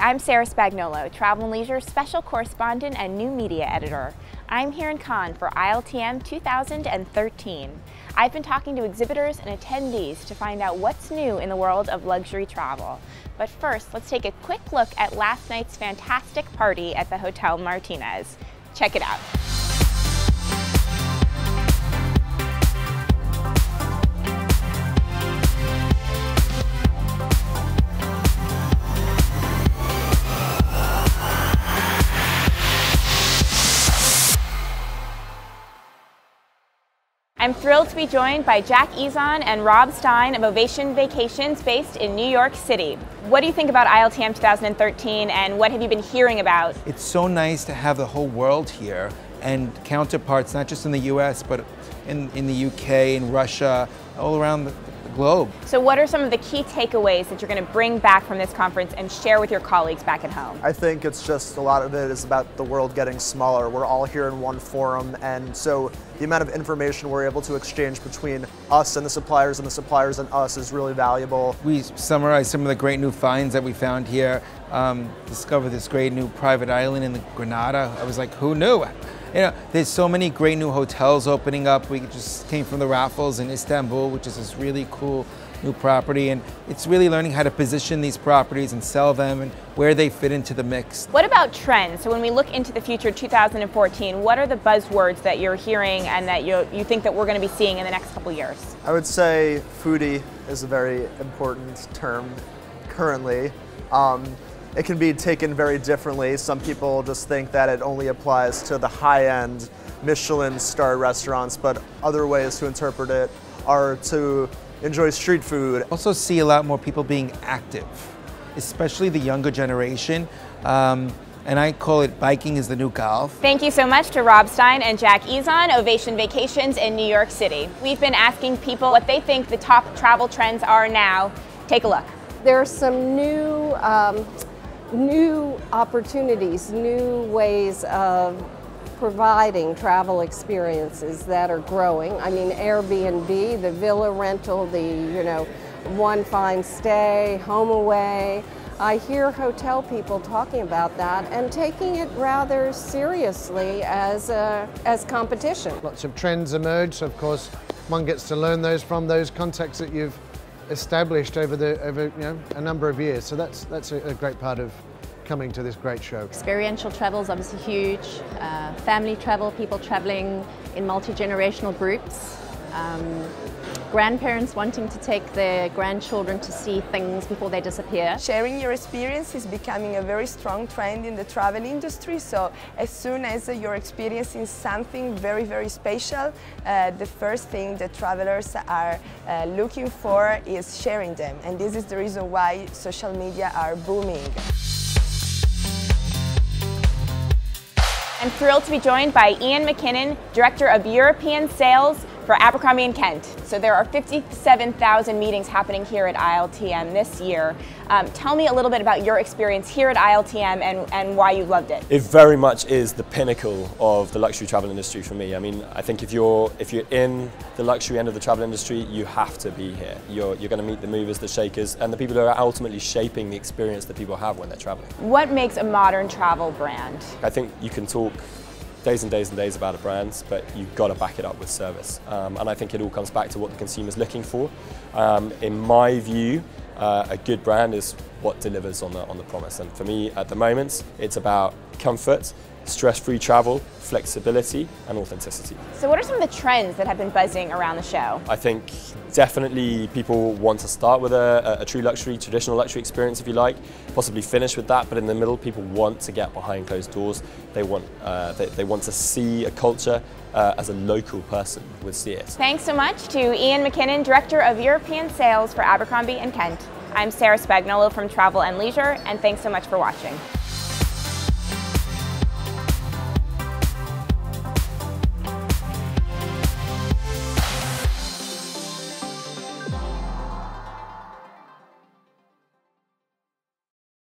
I'm Sarah Spagnolo, Travel and Leisure Special Correspondent and New Media Editor. I'm here in Cannes for ILTM 2013. I've been talking to exhibitors and attendees to find out what's new in the world of luxury travel. But first, let's take a quick look at last night's fantastic party at the Hotel Martinez. Check it out. I'm thrilled to be joined by Jack EZON and Rob STEIN of OVATION Vacations based in New York City. What do you think about ILTM 2013 and what have you been hearing about? It's so nice to have the whole world here and counterparts, not just in the US, but in the UK, in Russia, all around the globe. So what are some of the key takeaways that you're going to bring back from this conference and share with your colleagues back at home? I think it's just a lot of it is about the world getting smaller. We're all here in one forum, and so the amount of information we're able to exchange between us and the suppliers and us is really valuable. We summarized some of the great new finds that we found here. Discovered this great new private island in Grenada. I was like, who knew? You know, there's so many great new hotels opening up. We just came from the Raffles in Istanbul, which is this really cool new property, and it's really learning how to position these properties and sell them and where they fit into the mix. What about trends? So when we look into the future 2014, what are the buzzwords that you're hearing and that you think that we're going to be seeing in the next couple years? I would say foodie is a very important term currently. It can be taken very differently. Some people just think that it only applies to the high-end Michelin-starred restaurants, but other ways to interpret it are to enjoy street food. Also see a lot more people being active, especially the younger generation. And I call it biking is the new golf. Thank you so much to Rob STEIN and Jack EZON, OVATION Vacations in New York City. We've been asking people what they think the top travel trends are now. Take a look. There are some new opportunities, new ways of providing travel experiences that are growing. I mean, Airbnb, the villa rental, the one fine stay, home away. I hear hotel people talking about that and taking it rather seriously as competition. Lots of trends emerge. Of course, one gets to learn those from those contacts that you've established over a number of years. So that's a great part of coming to this great show. Experiential travel is obviously huge. Family travel, people traveling in multi-generational groups. Grandparents wanting to take their grandchildren to see things before they disappear. Sharing your experience is becoming a very strong trend in the travel industry, so as soon as you're experiencing something very, very special, the first thing that travelers are looking for is sharing them, and this is the reason why social media are booming. I'm thrilled to be joined by Ian McKinnon, Director of European Sales for Abercrombie & Kent. So there are 57,000 meetings happening here at ILTM this year. Tell me a little bit about your experience here at ILTM and why you loved it. It very much is the pinnacle of the luxury travel industry for me. I mean, I think if you're in the luxury end of the travel industry, you have to be here. You're going to meet the movers, the shakers, and the people who are ultimately shaping the experience that people have when they're traveling. What makes a modern travel brand? I think you can talk days and days and days about a brand, but you've got to back it up with service. And I think it all comes back to what the consumer's looking for. In my view, a good brand is what delivers on the promise. And for me, at the moment, it's about comfort, stress-free travel, flexibility, and authenticity. So what are some of the trends that have been buzzing around the show? I think definitely people want to start with a true luxury, traditional luxury experience, if you like, possibly finish with that, but in the middle, people want to get behind closed doors. They want to see a culture as a local person would see it. Thanks so much to Ian McKinnon, Director of European Sales for Abercrombie & Kent. I'm Sarah Spagnolo from Travel and Leisure, and thanks so much for watching.